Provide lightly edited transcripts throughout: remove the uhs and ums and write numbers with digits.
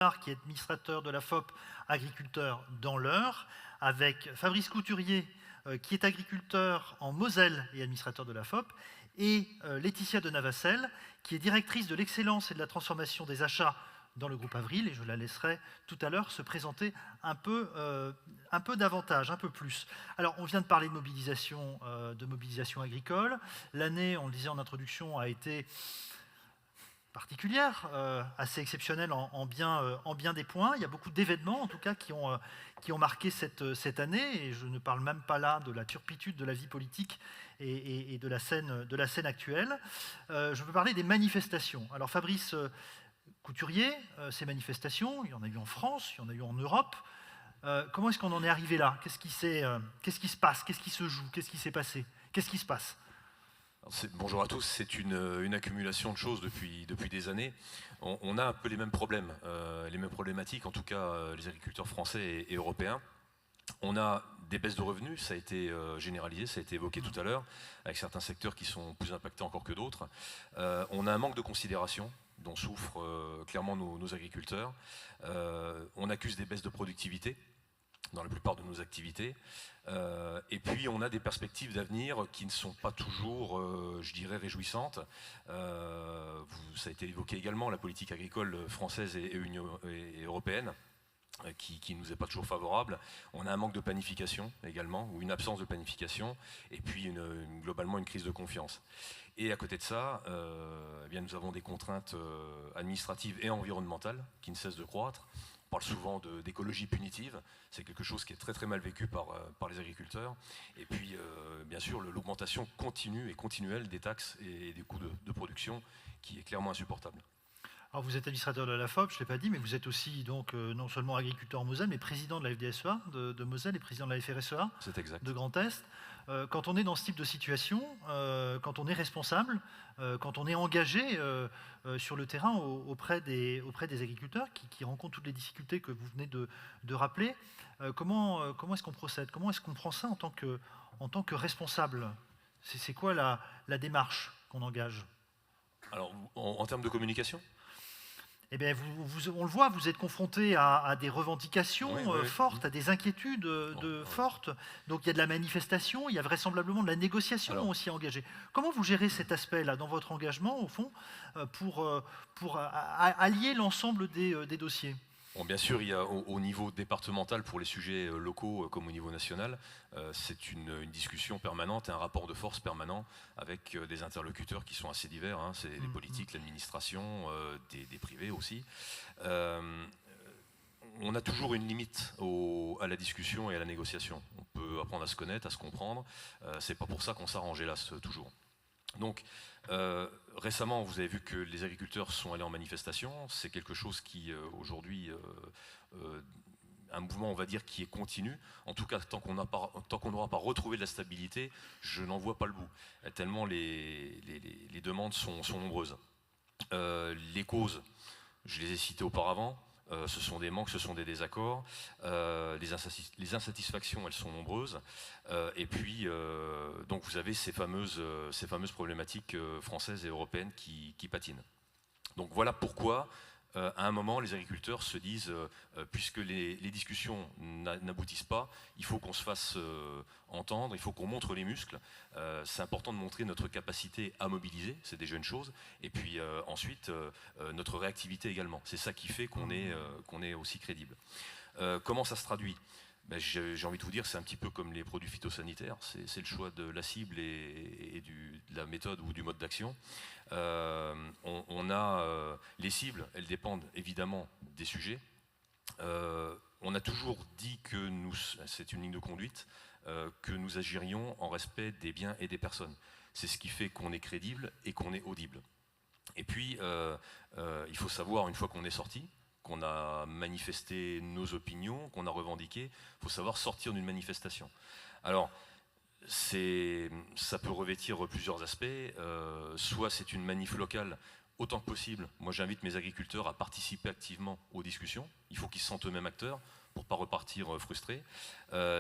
qui est administrateur de la FOP agriculteur dans l'Eure, avec Fabrice Couturier, qui est agriculteur en Moselle et administrateur de la FOP, et Laetitia de Navacelle, qui est directrice de l'excellence et de la transformation des achats dans le groupe Avril, et je la laisserai tout à l'heure se présenter un peu davantage, un peu plus. Alors, on vient de parler de mobilisation agricole. L'année, on le disait en introduction, a été particulière, assez exceptionnelle en bien des points. Il y a beaucoup d'événements, en tout cas, qui ont marqué cette année, et je ne parle même pas là de la turpitude de la vie politique et de la scène actuelle. Je veux parler des manifestations. Alors, Fabrice Couturier, ces manifestations, il y en a eu en France, il y en a eu en Europe. Comment est-ce qu'on en est arrivé là? Qu'est-ce qui se passe? Qu'est-ce qui se joue? Qu'est-ce qui s'est passé? Qu'est-ce qui se passe? Bonjour à tous, c'est une accumulation de choses depuis des années. On a un peu les mêmes problèmes, les mêmes problématiques, en tout cas les agriculteurs français et européens. On a des baisses de revenus, ça a été généralisé, ça a été évoqué tout à l'heure, avec certains secteurs qui sont plus impactés encore que d'autres. On a un manque de considération dont souffrent clairement nos agriculteurs. On accuse des baisses de productivité dans la plupart de nos activités. Et puis on a des perspectives d'avenir qui ne sont pas toujours, je dirais, réjouissantes. Ça a été évoqué également, la politique agricole française et européenne, qui nous est pas toujours favorable. On a un manque de planification également, ou une absence de planification, et puis globalement une crise de confiance. Et à côté de ça, eh bien, nous avons des contraintes administratives et environnementales qui ne cessent de croître. On parle souvent d'écologie punitive, c'est quelque chose qui est très très mal vécu par les agriculteurs. Et puis, bien sûr, l'augmentation continue et continuelle des taxes et des coûts de production qui est clairement insupportable. Alors vous êtes administrateur de la FOP, je ne l'ai pas dit, mais vous êtes aussi donc, non seulement agriculteur en Moselle, mais président de la FDSEA de Moselle et président de la FRSEA de Grand Est. Quand on est dans ce type de situation, quand on est responsable, quand on est engagé sur le terrain auprès des agriculteurs qui rencontrent toutes les difficultés que vous venez de rappeler, comment est-ce qu'on procède? Comment est-ce qu'on prend ça en tant que responsable? C'est quoi la démarche qu'on engage? Alors, en termes de communication ? Eh bien, on le voit, vous êtes confronté à des revendications fortes, à des inquiétudes fortes. Donc il y a de la manifestation, il y a vraisemblablement de la négociation aussi engagée. Comment vous gérez cet aspect-là dans votre engagement, au fond, pour allier l'ensemble des dossiers? Bon, bien sûr, il y a au niveau départemental, pour les sujets locaux comme au niveau national, c'est une discussion permanente et un rapport de force permanent avec des interlocuteurs qui sont assez divers. Hein. C'est les politiques, l'administration, des privés aussi. On a toujours une limite à la discussion et à la négociation. On peut apprendre à se connaître, à se comprendre. C'est pas pour ça qu'on s'arrange, hélas, toujours. Donc, récemment, vous avez vu que les agriculteurs sont allés en manifestation. C'est quelque chose qui, aujourd'hui, un mouvement, on va dire, qui est continu. En tout cas, tant qu'on n'aura pas retrouvé de la stabilité, je n'en vois pas le bout. Tellement les demandes sont nombreuses. Les causes, je les ai citées auparavant. Ce sont des manques, ce sont des désaccords, les insatisfactions, elles sont nombreuses, et puis donc vous avez ces fameuses problématiques françaises et européennes qui patinent. Donc voilà pourquoi à un moment les agriculteurs se disent puisque les discussions n'aboutissent pas, il faut qu'on se fasse entendre, il faut qu'on montre les muscles. C'est important de montrer notre capacité à mobiliser, c'est déjà une chose, et puis ensuite notre réactivité également. C'est ça qui fait qu'on est aussi crédible. Comment ça se traduit? Ben, j'ai envie de vous dire, c'est un petit peu comme les produits phytosanitaires, c'est le choix de la cible et de la méthode ou du mode d'action. On a les cibles, elles dépendent évidemment des sujets. On a toujours dit que c'est une ligne de conduite, que nous agirions en respect des biens et des personnes. C'est ce qui fait qu'on est crédible et qu'on est audible. Et puis, il faut savoir, une fois qu'on est sorti, qu'on a manifesté nos opinions, qu'on a revendiqué, il faut savoir sortir d'une manifestation. Alors, ça peut revêtir plusieurs aspects. Soit c'est une manif locale, autant que possible. Moi, j'invite mes agriculteurs à participer activement aux discussions. Il faut qu'ils se sentent eux-mêmes acteurs pour ne pas repartir frustrés.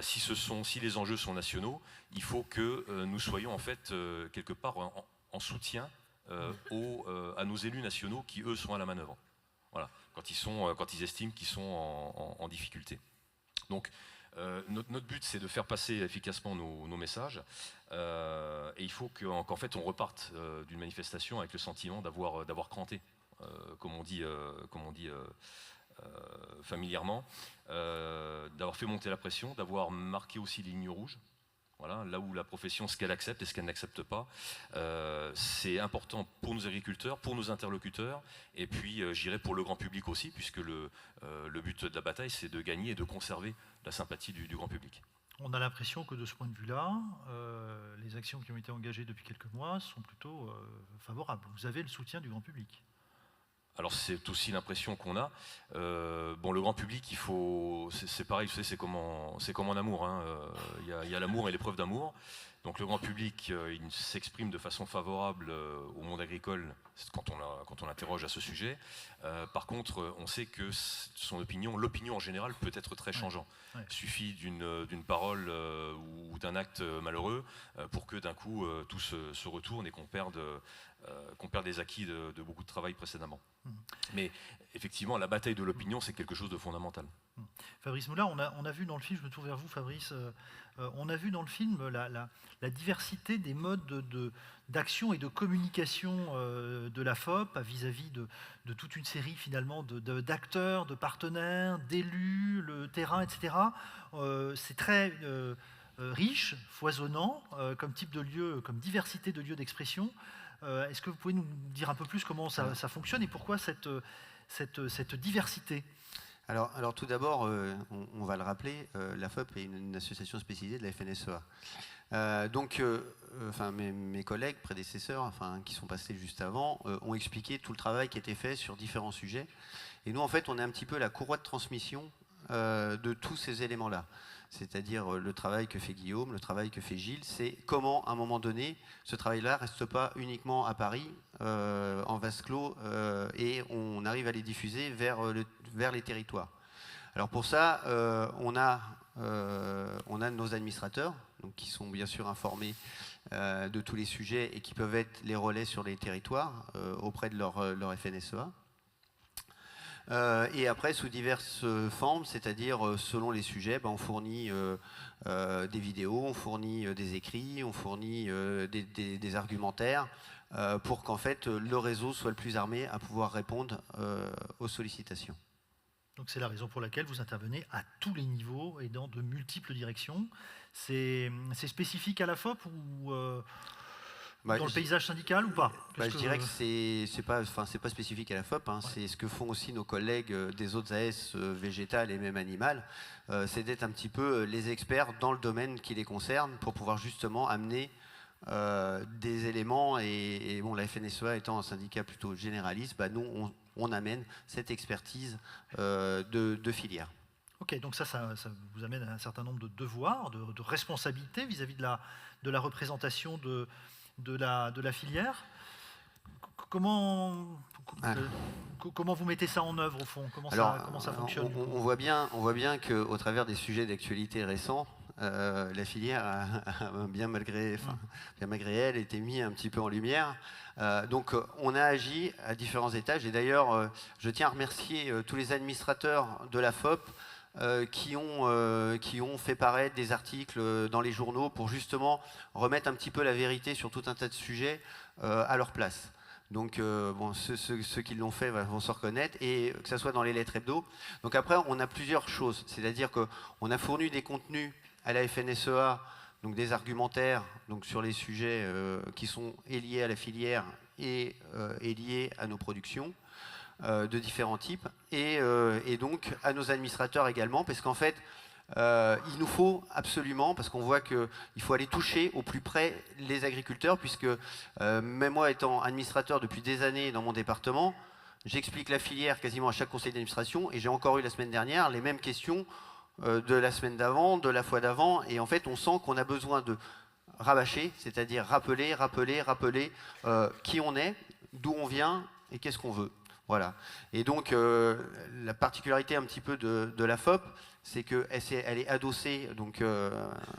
Si les enjeux sont nationaux, il faut que nous soyons en fait quelque part en soutien à nos élus nationaux qui, eux, sont à la manœuvre. Voilà. quand ils estiment qu'ils sont en difficulté. Donc, notre but, c'est de faire passer efficacement nos messages, et il faut qu'en fait, on reparte d'une manifestation avec le sentiment d'avoir cranté, comme on dit familièrement, d'avoir fait monter la pression, d'avoir marqué aussi les lignes rouges. Voilà, là où la profession, ce qu'elle accepte et ce qu'elle n'accepte pas, c'est important pour nos agriculteurs, pour nos interlocuteurs, et puis je dirais pour le grand public aussi, puisque le but de la bataille, c'est de gagner et de conserver la sympathie du grand public. On a l'impression que de ce point de vue-là, les actions qui ont été engagées depuis quelques mois sont plutôt favorables. Vous avez le soutien du grand public. Alors c'est aussi l'impression qu'on a. Bon, le grand public, c'est pareil, vous savez, c'est comme en amour. Hein. Il y a l'amour et l'épreuve d'amour. Donc le grand public, il s'exprime de façon favorable au monde agricole quand on l'interroge à ce sujet. Par contre, on sait que l'opinion en général peut être très changeante. Ouais. Il suffit d'une parole ou d'un acte malheureux pour que d'un coup tout se retourne et qu'on perde des acquis de beaucoup de travail précédemment. Mais effectivement, la bataille de l'opinion, c'est quelque chose de fondamental. Fabrice Moulin, on a vu dans le film, je me tourne vers vous Fabrice, on a vu dans le film la diversité des modes d'action et de communication de la FOP vis-à-vis de toute une série finalement d'acteurs, de partenaires, d'élus, le terrain, etc. C'est très riche, foisonnant comme type de lieu, comme diversité de lieux d'expression. Est-ce que vous pouvez nous dire un peu plus comment ça fonctionne et pourquoi cette diversité ? Alors tout d'abord, on va le rappeler, la FOP est une association spécialisée de la FNSEA. Mes collègues, prédécesseurs, qui sont passés juste avant, ont expliqué tout le travail qui était fait sur différents sujets. Et nous, en fait, on est un petit peu la courroie de transmission de tous ces éléments-là. C'est-à-dire le travail que fait Guillaume, le travail que fait Gilles, c'est comment, à un moment donné, ce travail-là ne reste pas uniquement à Paris, en vase clos, et on arrive à les diffuser vers les territoires. Alors pour ça, on a nos administrateurs, donc, qui sont bien sûr informés de tous les sujets et qui peuvent être les relais sur les territoires auprès de leur FNSEA. Et après, sous diverses formes, c'est-à-dire selon les sujets, on fournit des vidéos, on fournit des écrits, on fournit des argumentaires pour qu'en fait le réseau soit le plus armé à pouvoir répondre aux sollicitations. Donc c'est la raison pour laquelle vous intervenez à tous les niveaux et dans de multiples directions. C'est spécifique à la FOP ou dans le paysage syndical ou pas? Je dirais que c'est pas spécifique à la FOP, hein. Ouais. C'est ce que font aussi nos collègues des autres AS végétales et même animales, c'est d'être un petit peu les experts dans le domaine qui les concerne pour pouvoir justement amener des éléments et bon, la FNSEA étant un syndicat plutôt généraliste, nous on amène cette expertise de filière. Ok, donc ça vous amène à un certain nombre de devoirs, de responsabilités vis-à-vis de la représentation de la filière. Comment vous mettez ça en œuvre au fond? Comment ça fonctionne? On voit bien qu'au travers des sujets d'actualité récents, la filière a bien malgré elle été mise un petit peu en lumière. Donc on a agi à différents étages et d'ailleurs je tiens à remercier tous les administrateurs de la FOP qui ont fait paraître des articles dans les journaux pour justement remettre un petit peu la vérité sur tout un tas de sujets à leur place. Donc ceux qui l'ont fait vont se reconnaître, et que ce soit dans les lettres hebdo. Donc après, on a plusieurs choses, c'est-à-dire qu'on a fourni des contenus à la FNSEA, donc des argumentaires donc sur les sujets qui sont liés à la filière et liés à nos productions de différents types, et donc à nos administrateurs également, parce qu'en fait, il nous faut absolument, parce qu'on voit qu'il faut aller toucher au plus près les agriculteurs, puisque même moi étant administrateur depuis des années dans mon département, j'explique la filière quasiment à chaque conseil d'administration, et j'ai encore eu la semaine dernière les mêmes questions de la semaine d'avant, de la fois d'avant, et en fait on sent qu'on a besoin de rabâcher, c'est-à-dire rappeler qui on est, d'où on vient et qu'est-ce qu'on veut. Voilà. Et donc la particularité un petit peu de la FOP, c'est qu'elle est adossée, donc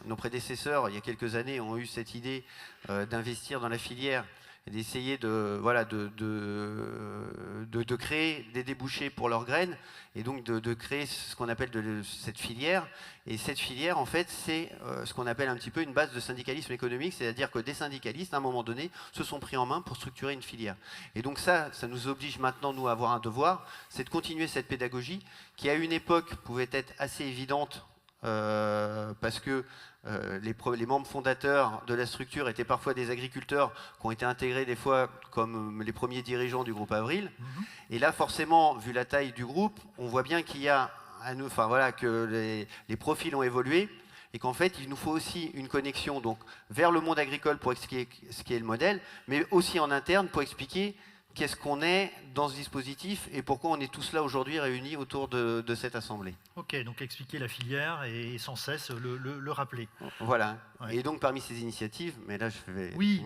nos prédécesseurs il y a quelques années ont eu cette idée d'investir dans la filière d'essayer de créer des débouchés pour leurs graines et donc de créer ce qu'on appelle cette filière. Et cette filière, en fait, c'est ce qu'on appelle un petit peu une base de syndicalisme économique, c'est-à-dire que des syndicalistes, à un moment donné, se sont pris en main pour structurer une filière. Et donc ça nous oblige maintenant, nous, à avoir un devoir, c'est de continuer cette pédagogie qui, à une époque, pouvait être assez évidente parce que les membres fondateurs de la structure étaient parfois des agriculteurs qui ont été intégrés des fois comme les premiers dirigeants du groupe Avril. Et là, forcément, vu la taille du groupe, on voit bien qu'il y a, que les profils ont évolué et qu'en fait, il nous faut aussi une connexion donc, vers le monde agricole pour expliquer ce qui est le modèle, mais aussi en interne pour expliquer qu'est-ce qu'on est dans ce dispositif et pourquoi on est tous là aujourd'hui réunis autour de cette assemblée. Ok, donc expliquer la filière et sans cesse le rappeler. Voilà. Ouais. Et donc parmi ces initiatives, mais là je vais... Oui,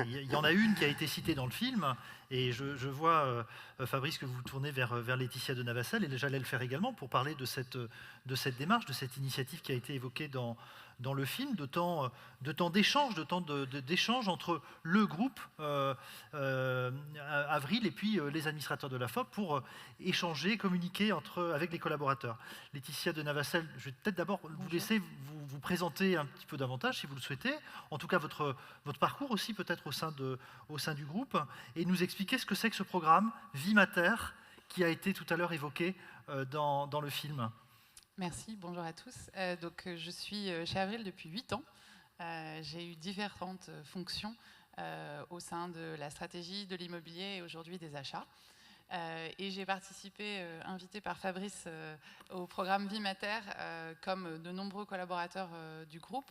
il y en a une qui a été citée dans le film et je vois, Fabrice, que vous vous tournez vers Laetitia de Navassel et j'allais le faire également pour parler de cette démarche, de cette initiative qui a été évoquée dans le film, de temps d'échange entre le groupe Avril et puis les administrateurs de la FOP pour échanger, communiquer avec les collaborateurs. Laetitia de Navassel, je vais peut-être d'abord vous laisser vous présenter un petit peu davantage si vous le souhaitez, en tout cas votre parcours aussi peut-être au sein du groupe, et nous expliquer ce que c'est que ce programme Vie Mater qui a été tout à l'heure évoqué dans le film. Merci, bonjour à tous. Donc, je suis chez Avril depuis 8 ans. J'ai eu différentes fonctions au sein de la stratégie, de l'immobilier et aujourd'hui des achats. Et j'ai participé, invité par Fabrice, au programme Vie Mater, comme de nombreux collaborateurs du groupe.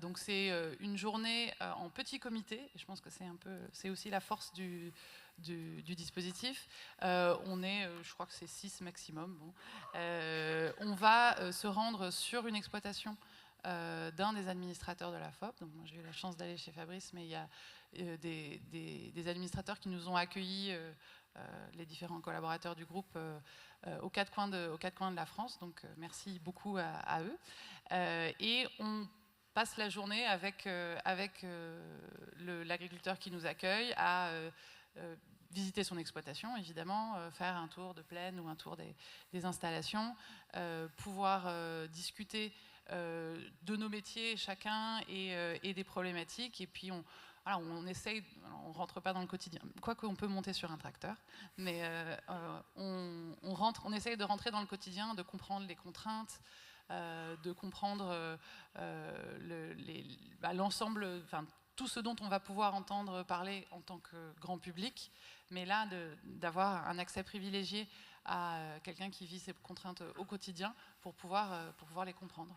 Donc c'est une journée en petit comité. Je pense que c'est aussi la force du dispositif. On est, je crois que c'est 6 maximum. Bon. On va se rendre sur une exploitation d'un des administrateurs de la FOP. Donc moi j'ai eu la chance d'aller chez Fabrice, mais il y a des administrateurs qui nous ont accueillis, les différents collaborateurs du groupe, aux quatre coins de la France. Donc merci beaucoup à eux. Et on passe la journée avec l'agriculteur qui nous accueille à visiter son exploitation, évidemment, faire un tour de plaine ou un tour des installations, pouvoir discuter de nos métiers chacun et des problématiques. Et puis on essaye, on ne rentre pas dans le quotidien, quoique on peut monter sur un tracteur, mais on essaye de rentrer dans le quotidien, de comprendre les contraintes, de comprendre l'ensemble, enfin, tout ce dont on va pouvoir entendre parler en tant que grand public, mais là, d'avoir un accès privilégié à quelqu'un qui vit ces contraintes au quotidien pour pouvoir les comprendre.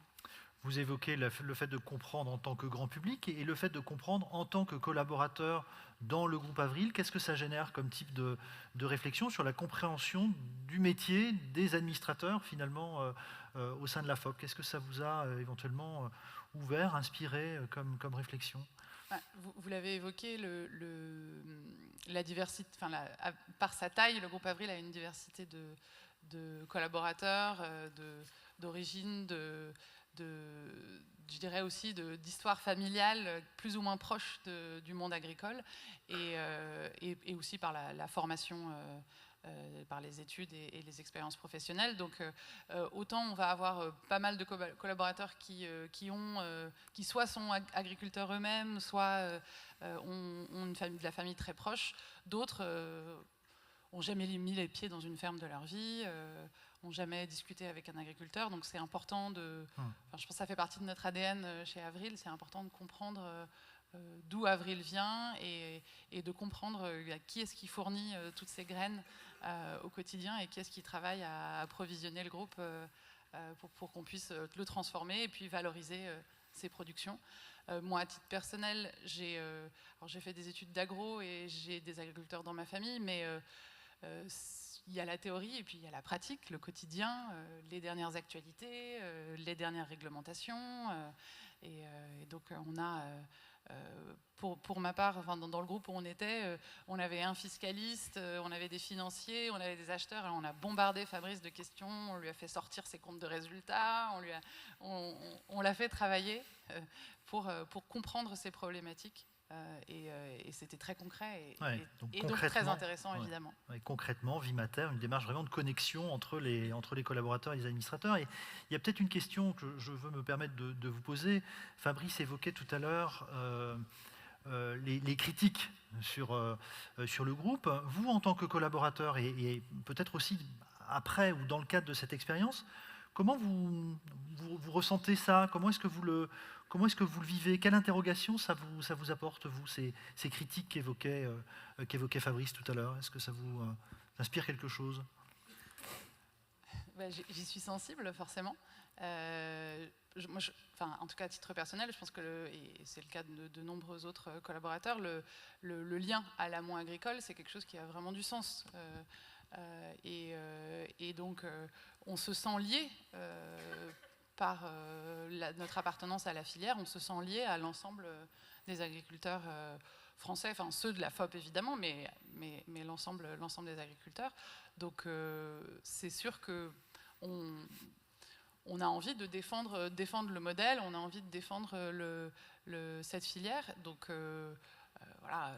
Vous évoquez le fait de comprendre en tant que grand public et le fait de comprendre en tant que collaborateur dans le groupe Avril. Qu'est-ce que ça génère comme type de réflexion sur la compréhension du métier des administrateurs finalement au sein de la FOP? Qu'est-ce que ça vous a éventuellement ouvert, inspiré comme réflexion? Vous l'avez évoqué, la diversité, par sa taille, le groupe Avril a une diversité de collaborateurs, d'origine, je dirais aussi d'histoire familiale plus ou moins proche du monde agricole et aussi par la formation, par les études et les expériences professionnelles. Donc autant on va avoir pas mal de collaborateurs qui soit sont agriculteurs eux-mêmes, soit ont de la famille très proche. D'autres n'ont jamais mis les pieds dans une ferme de leur vie, n'ont jamais discuté avec un agriculteur. Donc c'est important je pense que ça fait partie de notre ADN chez Avril, c'est important de comprendre d'où Avril vient et de comprendre qui est-ce qui fournit toutes ces graines au quotidien et qui est-ce qui travaille à approvisionner le groupe pour qu'on puisse le transformer et puis valoriser ses productions. Moi, à titre personnel, j'ai fait des études d'agro et j'ai des agriculteurs dans ma famille, mais il y a la théorie et puis il y a la pratique, le quotidien, les dernières actualités, les dernières réglementations. Et donc on a, pour ma part, dans le groupe où on était, on avait un fiscaliste, on avait des financiers, on avait des acheteurs. Alors on a bombardé Fabrice de questions, on lui a fait sortir ses comptes de résultats, on l'a fait travailler pour comprendre ces problématiques Et c'était très concret donc donc très intéressant, évidemment. Concrètement, Vimater, une démarche vraiment de connexion entre les collaborateurs et les administrateurs. Et il y a peut-être une question que je veux me permettre de vous poser. Fabrice évoquait tout à l'heure les critiques sur le groupe. Vous, en tant que collaborateur, et peut-être aussi après ou dans le cadre de cette expérience, comment vous ressentez ça? Comment est-ce que vous le vivez? Quelle interrogation ça vous apporte, vous, ces critiques qu'évoquait Fabrice tout à l'heure? Est-ce que ça vous inspire quelque chose? J'y suis sensible, forcément. En tout cas, à titre personnel, je pense que, et c'est le cas de nombreux autres collaborateurs, le lien à l'amont agricole, c'est quelque chose qui a vraiment du sens. Et donc, on se sent lié par notre appartenance à la filière, on se sent lié à l'ensemble des agriculteurs français, enfin ceux de la FOP évidemment, mais l'ensemble des agriculteurs. Donc c'est sûr qu'on a envie de défendre le modèle, on a envie de défendre cette filière. Donc voilà,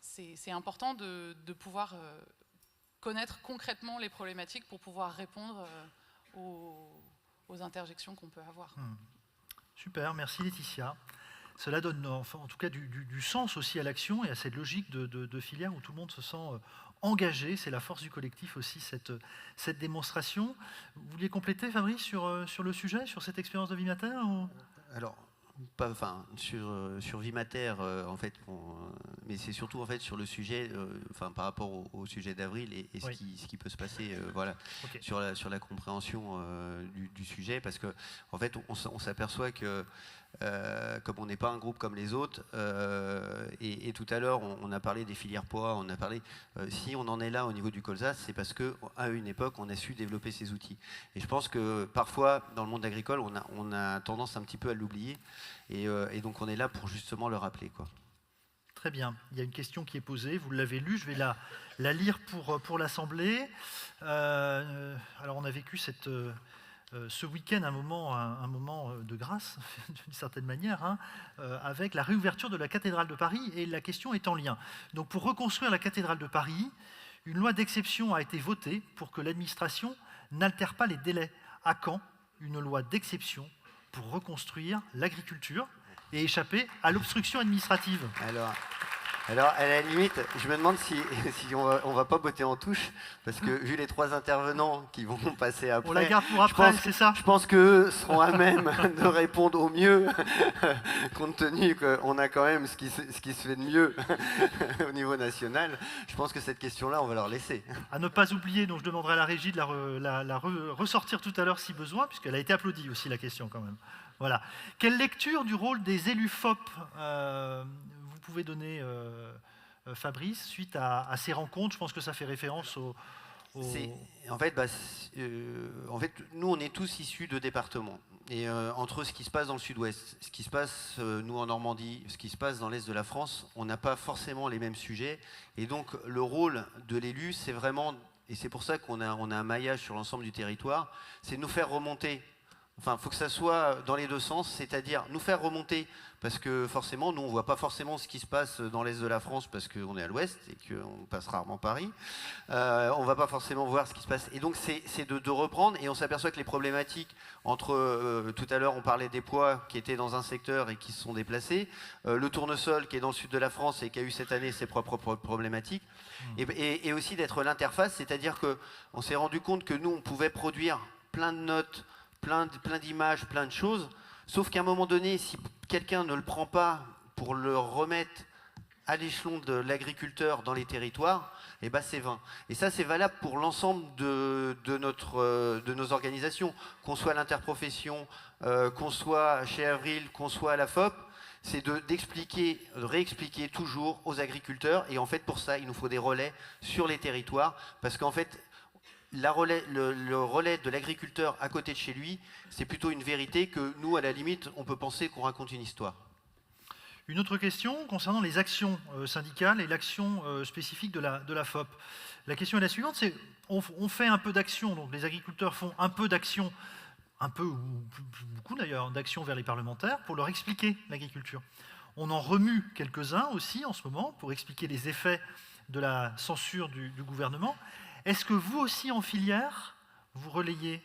c'est important de pouvoir connaître concrètement les problématiques pour pouvoir répondre aux interjections qu'on peut avoir. Super, merci Laetitia. Cela donne en tout cas du sens aussi à l'action et à cette logique de filière où tout le monde se sent engagé. C'est la force du collectif aussi, cette démonstration. Vous vouliez compléter, Fabrice, sur le sujet, sur cette expérience de Vimater Alors, sur Vimater, en fait, mais c'est surtout en fait sur le sujet, par rapport au sujet d'avril et ce qui peut se passer, voilà, okay. sur la compréhension du sujet, parce que en fait, on s'aperçoit que comme on n'est pas un groupe comme les autres, et tout à l'heure on a parlé des filières poids, on a parlé, si on en est là au niveau du colza, c'est parce qu'à une époque on a su développer ces outils. Et je pense que parfois dans le monde agricole on a tendance un petit peu à l'oublier, et donc on est là pour justement le rappeler, quoi. Très bien, il y a une question qui est posée, vous l'avez lue, je vais la lire pour l'Assemblée. Alors on a vécu ce week-end un moment de grâce, d'une certaine manière, avec la réouverture de la cathédrale de Paris, et la question est en lien. Donc pour reconstruire la cathédrale de Paris, une loi d'exception a été votée pour que l'administration n'altère pas les délais. À quand une loi d'exception pour reconstruire l'agriculture et échapper à l'obstruction administrative? Alors, à la limite, je me demande si on va pas botter en touche, parce que vu les trois intervenants qui vont passer après, on la garde pour après, c'est ça. Je pense qu'eux seront à même de répondre au mieux, compte tenu qu'on a quand même ce qui se fait de mieux au niveau national. Je pense que cette question-là, on va leur laisser. À ne pas oublier, donc je demanderai à la régie de la ressortir tout à l'heure si besoin, puisqu'elle a été applaudie aussi, la question quand même. Voilà. Quelle lecture du rôle des élus FOP vous pouvez donner, Fabrice, suite à ces rencontres? Je pense que ça fait référence En fait, nous, on est tous issus de départements. Et entre ce qui se passe dans le sud-ouest, ce qui se passe, nous, en Normandie, ce qui se passe dans l'est de la France, on n'a pas forcément les mêmes sujets. Et donc, le rôle de l'élu, c'est vraiment, et c'est pour ça qu'on a un maillage sur l'ensemble du territoire, c'est de nous faire remonter. Enfin, il faut que ça soit dans les deux sens, c'est-à-dire nous faire remonter, parce que forcément, nous, on ne voit pas forcément ce qui se passe dans l'est de la France, parce qu'on est à l'ouest et qu'on passe rarement Paris. On ne va pas forcément voir ce qui se passe. Et donc, c'est de reprendre, et on s'aperçoit que les problématiques entre, tout à l'heure, on parlait des pois qui étaient dans un secteur et qui se sont déplacés, le tournesol qui est dans le sud de la France et qui a eu cette année ses propres problématiques, et aussi d'être l'interface, c'est-à-dire qu'on s'est rendu compte que nous, on pouvait produire plein de notes, plein d'images, plein de choses, sauf qu'à un moment donné, si quelqu'un ne le prend pas pour le remettre à l'échelon de l'agriculteur dans les territoires, eh ben c'est vain. Et ça, c'est valable pour l'ensemble de nos organisations, qu'on soit à l'interprofession, qu'on soit chez Avril, qu'on soit à la FOP, c'est d'expliquer, de réexpliquer toujours aux agriculteurs, et en fait, pour ça, il nous faut des relais sur les territoires, parce qu'en fait, le relais de l'agriculteur à côté de chez lui, c'est plutôt une vérité que nous, à la limite, on peut penser qu'on raconte une histoire. Une autre question concernant les actions syndicales et l'action spécifique de la FOP. La question est la suivante, c'est on fait un peu d'action, donc les agriculteurs font un peu d'action, un peu ou beaucoup d'ailleurs, d'action vers les parlementaires pour leur expliquer l'agriculture. On en remue quelques-uns aussi en ce moment pour expliquer les effets de la censure du gouvernement. Est-ce que vous aussi en filière, vous relayez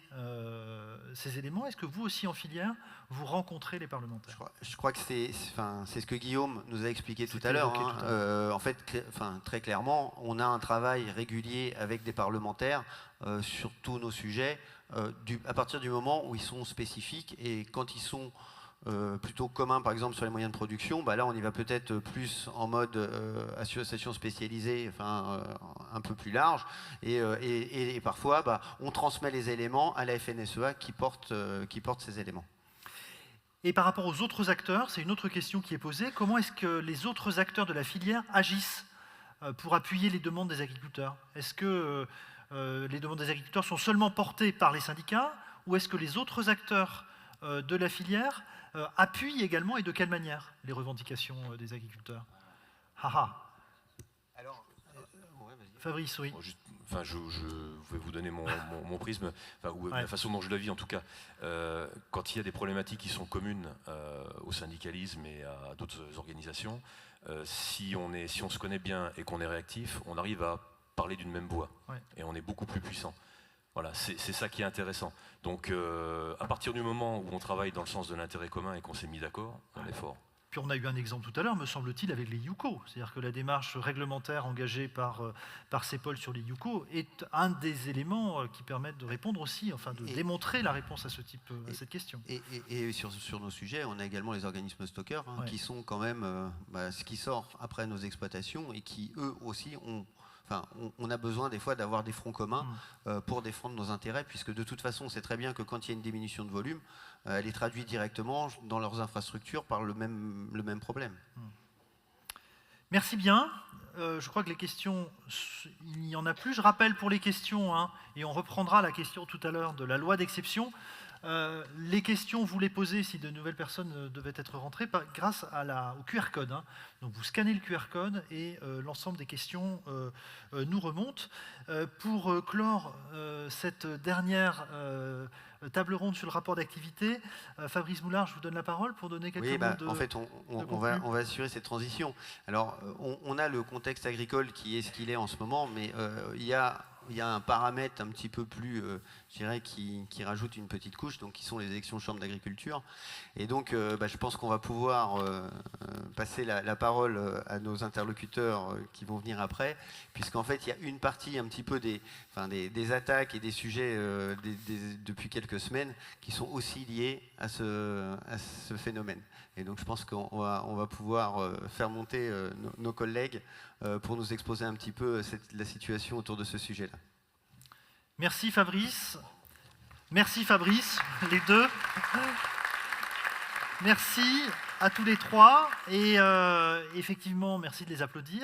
ces éléments? Est-ce que vous aussi en filière, vous rencontrez les parlementaires? Je crois que c'est ce que Guillaume nous a expliqué tout à l'heure. En fait, très clairement, on a un travail régulier avec des parlementaires sur tous nos sujets, à partir du moment où ils sont spécifiques, et quand ils sont plutôt communs, par exemple sur les moyens de production, là on y va peut-être plus en mode association spécialisée, un peu plus large, et parfois on transmet les éléments à la FNSEA qui porte ces éléments. Et par rapport aux autres acteurs, c'est une autre question qui est posée. Comment est-ce que les autres acteurs de la filière agissent pour appuyer les demandes des agriculteurs? Est-ce que les demandes des agriculteurs sont seulement portées par les syndicats, ou est-ce que les autres acteurs de la filière appuient également, et de quelle manière, les revendications des agriculteurs? Alors, Fabrice, oui. Je vais vous donner mon prisme, la façon dont je la vis en tout cas. Quand il y a des problématiques qui sont communes au syndicalisme et à d'autres organisations, si on se connaît bien et qu'on est réactif, on arrive à parler d'une même voix, et on est beaucoup plus puissant. Voilà, c'est ça qui est intéressant. Donc à partir du moment où on travaille dans le sens de l'intérêt commun et qu'on s'est mis d'accord, on est fort. Puis on a eu un exemple tout à l'heure, me semble-t-il, avec les YUCO. C'est-à-dire que la démarche réglementaire engagée par CEPOL sur les YUCO est un des éléments qui permettent de répondre aussi, de démontrer la réponse à cette question. Et sur nos sujets, on a également les organismes stockeurs, qui sont quand même ce qui sort après nos exploitations, et qui, eux aussi, on a besoin des fois d'avoir des fronts communs pour défendre nos intérêts, puisque de toute façon, on sait très bien que quand il y a une diminution de volume, elle est traduite directement dans leurs infrastructures par le même problème. Merci bien. Je crois que les questions, il n'y en a plus. Je rappelle pour les questions, et on reprendra la question tout à l'heure de la loi d'exception. Les questions, vous les posez si de nouvelles personnes devaient être rentrées grâce au QR code. Donc vous scannez le QR code et l'ensemble des questions nous remontent. Pour clore cette dernière table ronde sur le rapport d'activité, Fabrice Moulard, je vous donne la parole pour donner quelques mots de... En fait, on va assurer cette transition. Alors, on a le contexte agricole qui est ce qu'il est en ce moment, mais il y a un paramètre un petit peu plus, je dirais, qui rajoute une petite couche, donc qui sont les élections chambres d'agriculture. Et donc, je pense qu'on va pouvoir passer la parole à nos interlocuteurs qui vont venir après, puisqu'en fait, il y a une partie un petit peu des attaques et des sujets depuis quelques semaines qui sont aussi liés à ce phénomène. Et donc, je pense qu'on va pouvoir faire monter nos collègues pour nous exposer un petit peu la situation autour de ce sujet-là. Merci Fabrice. Merci Fabrice, les deux. Merci à tous les trois. Et effectivement, merci de les applaudir.